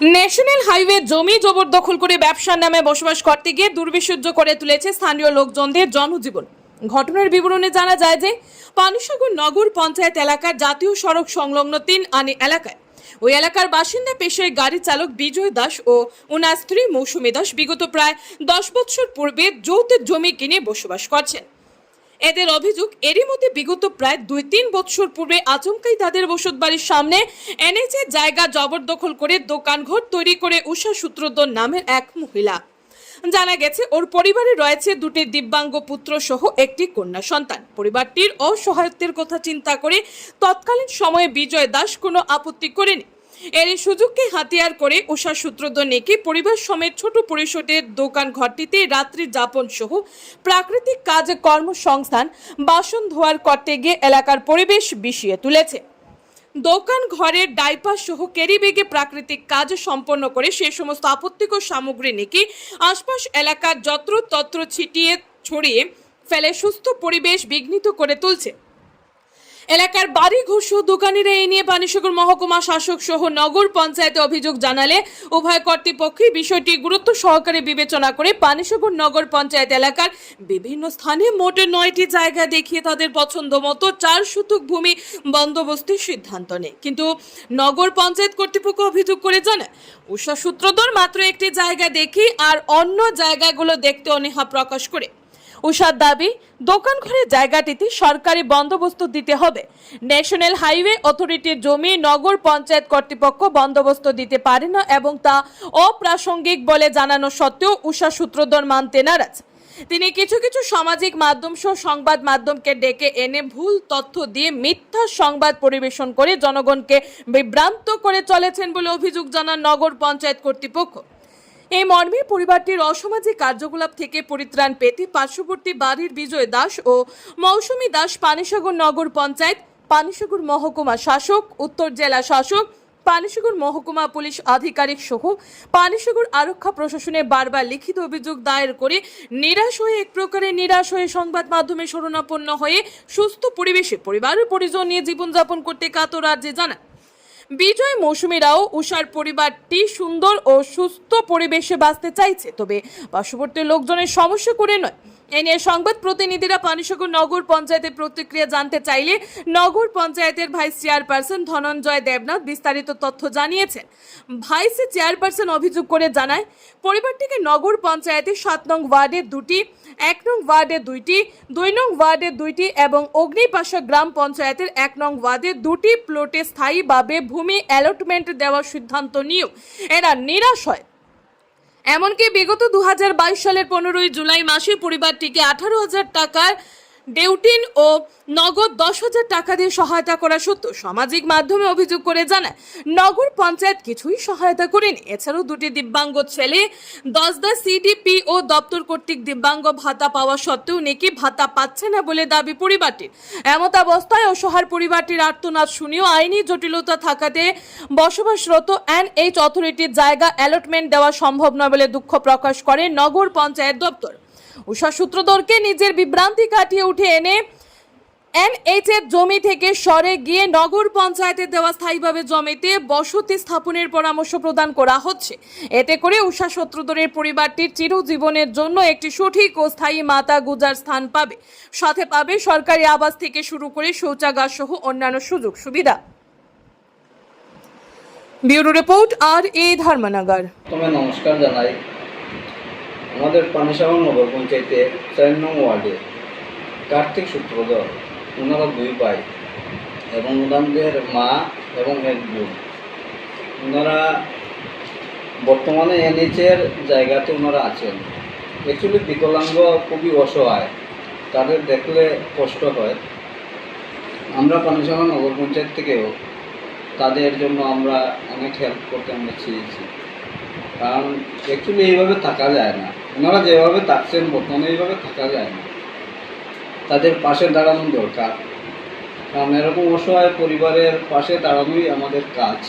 National highway জমি জবরদখল করে ব্যবসার নামে বসবাস করতে গিয়ে দুর্বিষহ্য করে তুলেছে স্থানীয় লোকজনদের জনজীবন। ঘটনার বিবরণে জানা যায় যে পানিসাগর নগর পঞ্চায়েত এলাকার জাতীয় সড়ক সংলগ্ন ৩ আনি এলাকায় ওই এলাকার বাসিন্দা পেশায় গাড়ি চালক বিজয় দাস ও ওনার স্ত্রী মৌসুমী দাস বিগত প্রায় ১০ বছর পূর্বে যৌতুক জমি কিনে বসবাস করছেন। এদের অভিযোগ, এরই মধ্যে বিগত প্রায় ২-৩ বছর পূর্বে আচমকাই তাদের বসতবাড়ির সামনে এনএইচের জায়গা জবরদখল করে দোকানঘর তৈরি করে উষা সূত্রধর নামের এক মহিলা। জানা গেছে ওর পরিবারে রয়েছে ২টি দিব্যাঙ্গ পুত্র সহ একটি কন্যা সন্তান। পরিবারটির অসহায়ত্বের কথা চিন্তা করে তৎকালীন সময়ে বিজয় দাস কোনো আপত্তি করেনি। এর সুযোগকে হাতিয়ার করে উষা সূত্রধর নেকি পরিবার সমেত ছোট পরিসরের দোকান ঘরটিতে রাত্রি যাপন সহ প্রাকৃতিক কাজে কর্মসংস্থান বাসন ধোয়ার করতে গিয়ে এলাকার পরিবেশ বিষিয়ে তুলেছে। দোকান ঘরের ডাইপার সহ ক্যারিব্যাগে প্রাকৃতিক কাজ সম্পন্ন করে সেই সমস্ত আপত্তিকর সামগ্রী নেকি আশপাশ এলাকার যত্রতত্র ছিটিয়ে ছড়িয়ে ফেলে সুস্থ পরিবেশ বিঘ্নিত করে তুলছে। এলাকার বাড়ি ঘর সহ দোকানিরা এই নিয়ে পানিসাগর মহকুমা শাসক সহ নগর পঞ্চায়েতে অভিযোগ জানালে উভয় কর্তৃপক্ষই বিষয়টি গুরুত্ব সহকারে বিবেচনা করে পানিসাগর নগর পঞ্চায়েত এলাকার বিভিন্ন স্থানে মোট ৯টি জায়গা দেখিয়ে তাদের পছন্দ মতো ৪ শতক ভূমি বন্দোবস্তের সিদ্ধান্ত নেয়। কিন্তু নগর পঞ্চায়েত কর্তৃপক্ষ অভিযোগ করে জানায় উষা সূত্রধর মাত্র একটি জায়গা দেখি আর অন্য জায়গাগুলো দেখতে অনীহা প্রকাশ করে। উষার দাবি, দোকান ঘরের জায়গাটিতে সরকারি বন্দোবস্ত দিতে হবে। ন্যাশনাল হাইওয়ে অথরিটির জমি নগর পঞ্চায়েত কর্তৃপক্ষ বন্দোবস্ত দিতে পারে না এবং তা অপ্রাসঙ্গিক বলে জানানো সত্ত্বেও উষা সূত্রধর মানতে নারাজ। তিনি কিছু কিছু সামাজিক মাধ্যম সহ সংবাদ মাধ্যমকে ডেকে এনে ভুল তথ্য দিয়ে মিথ্যা সংবাদ পরিবেশন করে জনগণকে বিভ্রান্ত করে চলেছেন বলে অভিযোগ জানান নগর পঞ্চায়েত কর্তৃপক্ষ। এই মর্মে পরিবারটির অসামাজিক কার্যকলাপ থেকে পরিত্রাণ পেতে পার্শ্ববর্তী বাড়ির বিজয় দাস ও মৌসুমী দাস পানিসাগর নগর পঞ্চায়েত, পানিসাগর মহকুমা শাসক, উত্তর জেলা শাসক, পানিসাগর মহকুমা পুলিশ আধিকারিক সহ পানিসাগর আরক্ষা প্রশাসনে বারবার লিখিত অভিযোগ দায়ের করে নিরাশ হয়ে এক প্রকারের নিরাশ হয়ে সংবাদ মাধ্যমে শরণাপন্ন হয়ে সুস্থ পরিবেশে পরিবার ও পরিজন নিয়ে জীবনযাপন করতে কাতর রাজ্যে জানান। বিজয় মৌসুমীরাও উষার পরিবারটি সুন্দর ও সুস্থ পরিবেশে বাঁচতে চাইছে, তবে পার্শ্ববর্তী লোকজনের সমস্যা করে নয়। এ নিয়ে সংবাদ প্রতিনিধিরা পানিসাগর নগর পঞ্চায়েতের প্রতিক্রিয়া জানতে চাইলে নগর পঞ্চায়েতের ভাইস চেয়ারপারসন ধনঞ্জয় দেবনাথ বিস্তারিত তথ্য জানিয়েছেন। ভাইস চেয়ারপারসন অভিযোগ করে জানায়, পরিবারটিকে নগর পঞ্চায়েতের ৭ নং ওয়ার্ডে ২টি, ১ নং ওয়ার্ডে ২টি, ২ নং ওয়ার্ডে ২টি এবং অগ্নিপাশা গ্রাম পঞ্চায়েতের ১ নং ওয়ার্ডে ২টি প্লটে স্থায়ীভাবে ভূমি অ্যালটমেন্ট দেওয়ার সিদ্ধান্ত নিয়েও এরা নিরাশ হয়। এমনকি বিগত ২০২২ সালের ১৫ই জুলাই মাসে পরিবারটিকে ১৮,০০০ টাকার ডেউটিন ও নগদ ১০,০০০ টাকা দিয়ে সহায়তা করা সত্ত্বেও সামাজিক মাধ্যমে অভিযোগ করে জানায় নগর পঞ্চায়েত কিছুই সহায়তা করেনি। এছাড়াও ২টি দিব্যাঙ্গ ছেলে ১০দা সিডিপিও দপ্তর কর্তৃক দিব্যাঙ্গ ভাতা পাওয়া সত্ত্বেও নাকি ভাতা পাচ্ছে না বলে দাবি পরিবারটির। এমত অবস্থায় অসহায় পরিবারটির আর্তনাদ শুনেও আইনি জটিলতা থাকাতে বসবাসরত এনএইচ অথরিটির জায়গা অ্যালটমেন্ট দেওয়া সম্ভব নয় বলে দুঃখ প্রকাশ করে নগর পঞ্চায়েত দপ্তর। উষা সূত্রধরকে নিজের বিভ্রান্তি কাটিয়ে উঠে এনে এনএইচের জমি থেকে সরে গিয়ে নগর পঞ্চায়েতে দেওয়া স্থায়ীভাবে জমিতে বসতি স্থাপনের পরামর্শ প্রদান করা হচ্ছে। এতে করে উষা সূত্রধরের পরিবারটির চিরজীবনের জন্য একটি সঠিক ও স্থায়ী মাতা গুজার স্থান পাবে, সাথে পাবে সরকারি আবাস থেকে শুরু করে শৌচাগার সহ অন্যান্য সুযোগ সুবিধা। Bureau report R A. ধর্মনগর। নমস্কার জানাই। আমাদের পানিসাগর নগর পঞ্চায়েতে ৪ নং ওয়ার্ডে কার্তিক সূত্রধর, ওনারা 2 ভাই এবং ওনাদের মা এবং এক বোন। ওনারা বর্তমানে এনএইচের জায়গাতে ওনারা আছেন। অ্যাকচুয়ালি বিকলাঙ্গ, খুবই অসহায়, তাদের দেখলে কষ্ট হয়। আমরা পানিসাগর নগর পঞ্চায়েত থেকেও তাদের জন্য আমরা অনেক হেল্প করতে আমরা চেয়েছি, কারণ অ্যাকচুয়ালি এইভাবে থাকা যায় না। ওনারা যেভাবে থাকছেন বর্তমানে এইভাবে থাকা যায় না, তাদের পাশে দাঁড়ানো দরকার। কারণ এরকম অসহায় পরিবারের পাশে দাঁড়ানোই আমাদের কাজ।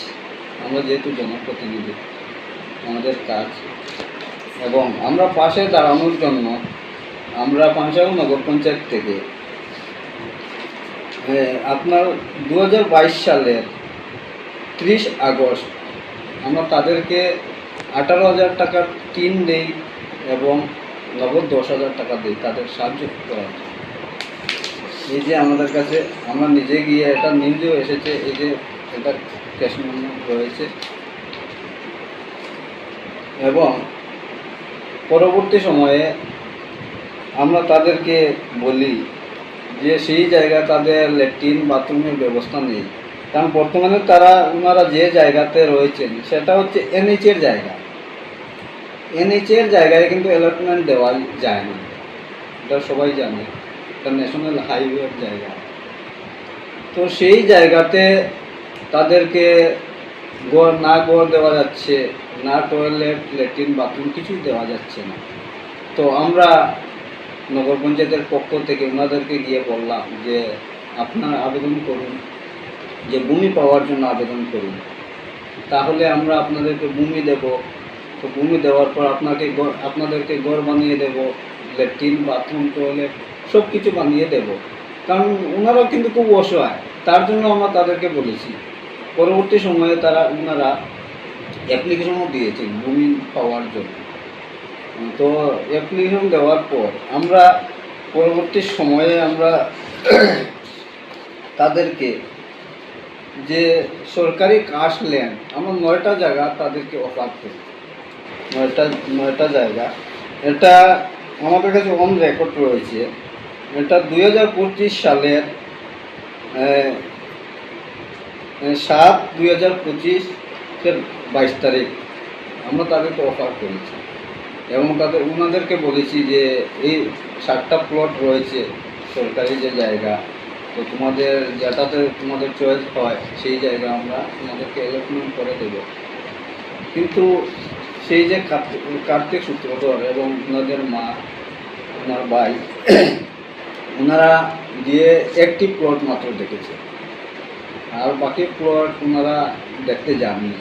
আমরা যেহেতু জনপ্রতিনিধি, আমাদের কাজ, এবং আমরা পাশে দাঁড়ানোর জন্য আমরা পানিসাগর নগর পঞ্চায়েত থেকে আপনার 2022 সালের 30 আগস্ট আমরা তাদেরকে 18,000 টাকার টিন দেই এবং নগদ 10,000 টাকা দিই তাদের সাহায্য করার জন্য। এই যে আমাদের কাছে আমরা নিজে গিয়ে এটা নিউজেও এসেছে, এই যে এটা ক্যাশ মেমো রয়েছে। এবং পরবর্তী সময়ে আমরা তাদেরকে বলি যে সেই জায়গায় তাদের ল্যাট্রিন বাথরুমের ব্যবস্থা নেই, কারণ বর্তমানে ওনারা যে জায়গাতে রয়েছেন সেটা হচ্ছে এনএইচের জায়গা। এনএইচের জায়গায় কিন্তু অ্যালটমেন্ট দেওয়া যায় না, এটা সবাই জানে, এটা ন্যাশনাল হাইওয়ের জায়গা। তো সেই জায়গাতে তাদেরকে ঘর দেওয়া যাচ্ছে না, টয়লেট ল্যাট্রিন বাথরুম কিছুই দেওয়া যাচ্ছে না। তো আমরা নগর পঞ্চায়েতের পক্ষ থেকে ওনাদেরকে গিয়ে বললাম যে আপনারা আবেদন করুন, যে ভূমি পাওয়ার জন্য আবেদন করুন, তাহলে আমরা আপনাদেরকে ভূমি দেব। তো ভূমি দেওয়ার পর আপনাদেরকে ঘর বানিয়ে দেব, ল্যাট্রিন বাথরুম টয়লেট সব কিছু বানিয়ে দেব। কারণ ওনারাও কিন্তু খুব অসহায়, তার জন্য আমরা তাদেরকে বলেছি। পরবর্তী সময়ে ওনারা অ্যাপ্লিকেশনও দিয়েছেন ভূমি পাওয়ার জন্য। তো অ্যাপ্লিকেশন দেওয়ার পর আমরা পরবর্তী সময়ে আমরা তাদেরকে যে সরকারি কাস্ট ল্যান্ড আমরা 9টা জায়গা তাদেরকে অফার করি, 9টা জায়গা। এটা আমাদের কাছে অন রেকর্ড রয়েছে। এটা 2025 সালের 7/2025-এর 22 তারিখ আমরা তাদেরকে অফার করেছি এবং ওনাদেরকে বলেছি যে এই 7টা প্লট রয়েছে সরকারি যে জায়গা, তো যেটাতে তোমাদের চয়েস হয় সেই জায়গা আমরা তোমাদেরকে অ্যালটমেন্ট করে দেব। কিন্তু সেই যে কার্তিক সূত্রধর এবং ওনাদের মা, ওনার ভাই, ওনারা গিয়ে একটি প্লট মাত্র দেখেছে, আর বাকি প্লট ওনারা দেখতে যাননি।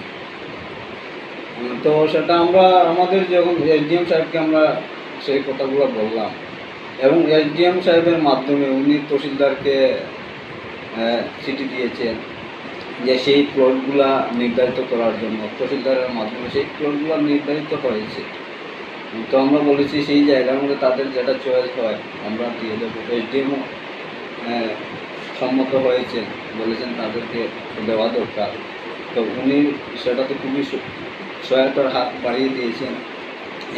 তো সেটা আমরা আমাদের যখন এসডিএম সাহেবকে আমরা সেই কথাগুলো বললাম এবং এসডিএম সাহেবের মাধ্যমে উনি তহসিলদারকে চিঠি দিয়েছেন যে সেই প্লটগুলা নির্ধারিত করার জন্য। তহসিলদারের মাধ্যমে সেই প্লটগুলো নির্ধারিত হয়েছে। তো আমরা বলেছি সেই জায়গার মধ্যে তাদের যেটা চয়েস হয় আমরা দিয়ে দেবো। এসডিএমও সম্মত হয়েছেন, বলেছেন তাদেরকে দেওয়া দরকার। তো উনি সেটাতে খুবই সহায়তার হাত বাড়িয়ে দিয়েছেন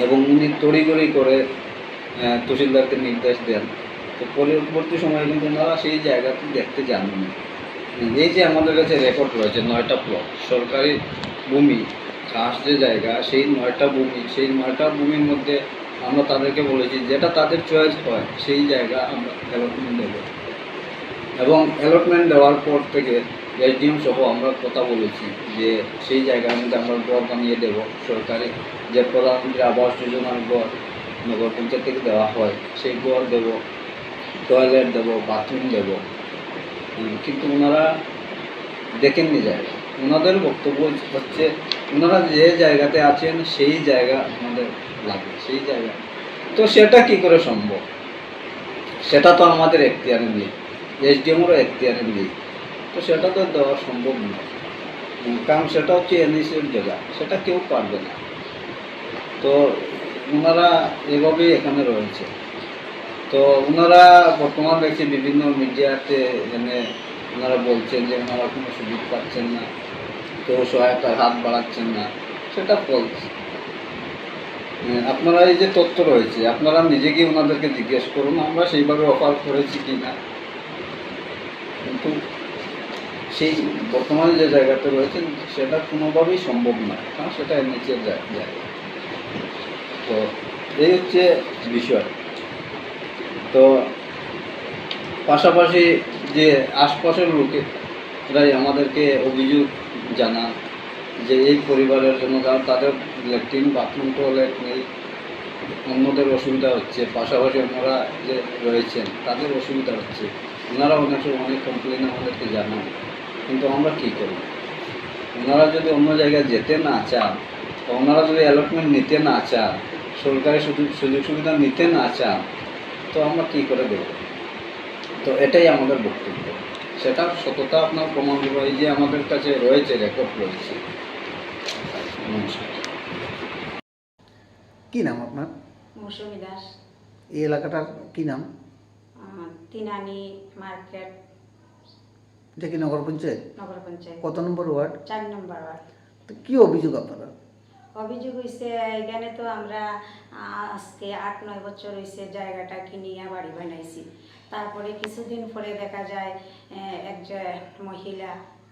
এবং উনি তড়িঘড়ি করে তহসিলদারকে নির্দেশ দেন। তো পরবর্তী সময়ে কিন্তু ওনারা সেই জায়গাতে দেখতে যাননি। এই যে আমাদের কাছে রেকর্ড রয়েছে 9টা প্লট সরকারি ভূমি, খাস যে জায়গা, সেই 9টা ভূমির মধ্যে আমরা তাদেরকে বলেছি যেটা তাদের চয়েস হয় সেই জায়গা আমরা অ্যালটমেন্ট দেবো। এবং অ্যালটমেন্ট দেওয়ার পর থেকে এসডিএম সহ আমরা কথা বলেছি যে সেই জায়গার মধ্যে আমরা ঘর বানিয়ে দেব। সরকারি যে প্রধানমন্ত্রী আবাস যোজনার ঘর নগর পঞ্চায়েত থেকে দেওয়া হয় সেই ঘর দেব, টয়লেট দেব, বাথরুম দেব। কিন্তু ওনারা দেখেননি জায়গা। ওনাদের বক্তব্য হচ্ছে ওনারা যে জায়গাতে আছেন সেই জায়গা আমাদের লাগে, সেই জায়গা। তো সেটা কি করে সম্ভব? সেটা তো আমাদের এখতিয়ারে নেই, এসডিএমেরও এখতিয়ারে নেই। তো সেটা তো দেওয়া সম্ভব নয়, কারণ সেটা হচ্ছে এনএইচের জায়গা, সেটা কেউ পারবে না। তো ওনারা এভাবেই এখানে রয়েছে। তো ওনারা বর্তমান দেখছি বিভিন্ন মিডিয়াতে এনে ওনারা বলছেন যে ওনারা কোনো সুযোগ পাচ্ছেন না, কেউ সহায়তার হাত বাড়াচ্ছেন না, সেটা বলছে। আপনারা এই যে তথ্য রয়েছে আপনারা নিজে গিয়ে ওনাদেরকে জিজ্ঞেস করুন আমরা সেইভাবে অফার করেছি কি না। কিন্তু সেই বর্তমানে যে জায়গাতে রয়েছেন সেটা কোনোভাবেই সম্ভব নয়, কারণ সেটা এনএইচের জায়গা। তো এই হচ্ছে বিষয়। তো পাশাপাশি যে আশপাশের লোকেরাই আমাদেরকে অভিযোগ জানান যে এই পরিবারের জন্য, কারণ তাদের ল্যাট্রিন বাথরুম টয়লেট নেই, অন্যদের অসুবিধা হচ্ছে, পাশাপাশি ওনারা যে রয়েছেন তাদের অসুবিধা হচ্ছে। ওনারা অনেক কমপ্লেন আমাদেরকে জানান, কিন্তু আমরা কী করব? ওনারা যদি অন্য জায়গায় যেতে না চান, ওনারা যদি অ্যালটমেন্ট নিতে না চান, সরকারি সুযোগ সুবিধা নিতে না চান, তো আমরা কী করে দেব? তো এটাই আমাদের বক্তব্য। সেটা সততা আপনার প্রমাণ করবো, এই যে আমাদের কাছে রয়েছে, রেকর্ড রয়েছে। নমস্কার। কি নাম আপনার? মৌসুমী দাস, এই এলাকাটার কি নাম? তিনানি মার্কেট, এটা কি নগর পঞ্চায়েত? নগর পঞ্চায়েত, কত নম্বর ওয়ার্ড? 4 নম্বর ওয়ার্ড। তো কি অভিযোগ আপনারা? অভিযোগ হয়েছে এখানে তো আমরা আজকে 8-9 বছর হয়েছে জায়গাটা কিনিয়া বাড়ি বানাইছি। তারপরে কিছুদিন পরে দেখা যায় একজন মহিলা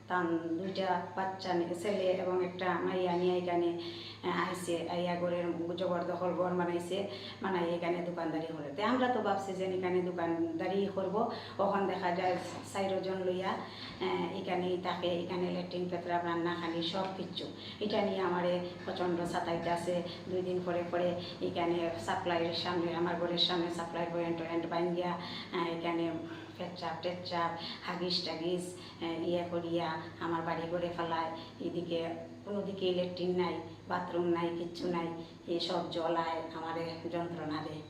তার 2টা বাচ্চা ছেলে এবং একটা মাইয়া নিয়ে এখানে আইসে, আইয়া ঘরের জবরদখল ঘর বানাইছে, মানে এখানে দোকানদারি করে। তো আমরা তো ভাবছি যে এখানে দোকানদারি করব, ওখান দেখা যায় 4 জন লইয়া এখানেই থাকে, এখানে ল্যাট্রিন পেতরা রান্না খালি সব কিছু। এটা নিয়ে আমারে প্রচণ্ড সাতাইতে আছে। 2 দিন পরে পরে এখানে সাপ্লাইয়ের সামনে, আমার ঘরের সামনে সাপ্লাই পয়েন্ট বাইঙ্গিয়া এখানে পেচ্চাপ টেচ্চাপ হাগিস টাগিস ইয়ে করিয়া আমার বাড়ি ঘরে ফেলায়। এদিকে কোনো দিকে ইলেকট্রিক নাই, বাথরুম নাই, কিচ্ছু নাই, এসব জলায় আমারে যন্ত্রণা দেয়।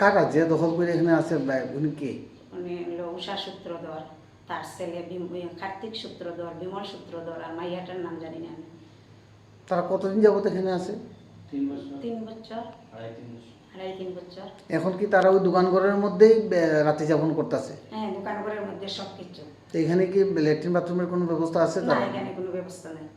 কারা যে দখল করে এখানে আছে উনি কে? উনি হলো উষা সূত্রধর, তার ছেলে কার্তিক সূত্রধর, বিমল সূত্রধর, আর মাইয়াটার নাম জানি না আমি। তারা কতদিন যাবত এখানে আছে? 3 বছর, 2.5-3 বছর। এখন কি তারা ওই দোকান ঘরের মধ্যেই রাতে যাপন করতেছে? হ্যাঁ, দোকান ঘরের মধ্যে সব কিছু। তো এখানে কি ল্যাট্রিন বাথরুমের কোনো ব্যবস্থা আছে? না, তারা এখানে কোনো ব্যবস্থা নেই।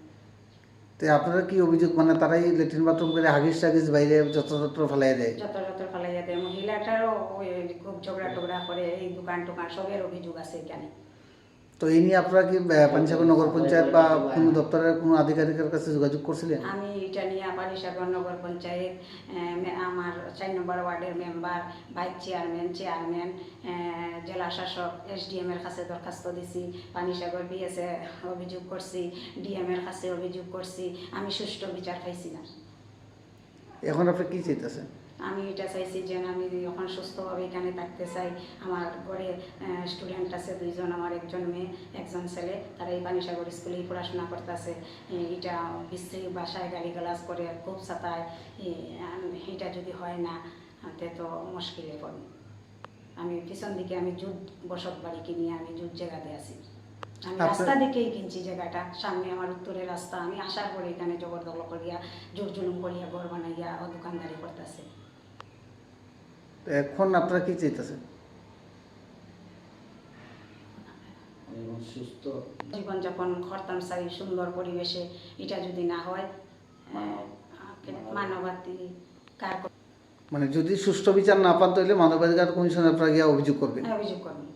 তো আপনারা কি অভিযোগ, মানে তারাই ল্যাট্রিন বাথরুম করে হাগিস টাগিস বাইরে যত্র ফেলাই দেয়? যত ফালাইয়া দেয়। মহিলাটারও ওই খুব ঝগড়া টগড়া করে, এই দোকান টোকান সবের অভিযোগ আছে এখানে। তো এই নিয়ে আপনারা কি পানিসাগর নগর পঞ্চায়েত বা কোনো দপ্তরের কোনো আধিকারিকের কাছে যোগাযোগ করছিলেন? আমি এটা নিয়ে পানিসাগর নগর পঞ্চায়েত, আমার 4 নম্বর ওয়ার্ডের মেম্বার, ভাইস চেয়ারম্যান, জেলা শাসক, SDM এর কাছে দরখাস্ত দিছি, পানিসাগর BS এ অভিযোগ করছি, DM এর কাছে অভিযোগ করছি। আমি সুষ্ঠু বিচার পাইছি না। এখন আপনি কি চাইতেছেন? আমি এটা চাইছি যে আমি যখন সুস্থভাবে এখানে থাকতে চাই। আমার ঘরে স্টুডেন্ট আছে 2 জন, আমার একজন মেয়ে একজন ছেলে, তারা এই পানিসাগর স্কুলেই পড়াশোনা করতেছে। এটা বিশ্রী ভাষায় গালিগালাজ করে, খুব সাতায়। এটা যদি হয় না তো মুশকিলে পড়ি। আমি পিছন দিকে আমি জুট বসত বাড়ি কিনিয়ে আমি জুট জায়গাতে আছি। আমি রাস্তা দিকেই কিনছি জায়গাটা, সামনে আমার উত্তরের রাস্তা। আমি আসার পরে এখানে জবরদখল করিয়া জোর জুলুম করিয়া ঘর বানাইয়া ও দোকানদারি করতেছে। এখন আপনারা কি চাইতেছেন? জীবনযাপন করতাম চাই সুন্দর পরিবেশে। এটা যদি না হয় মানবাধিকার মানে যদি সুষ্ঠু বিচার না পান তাহলে মানবাধিকার কমিশনে আপনারা গিয়ে অভিযোগ করবেন? অভিযোগ করবেন।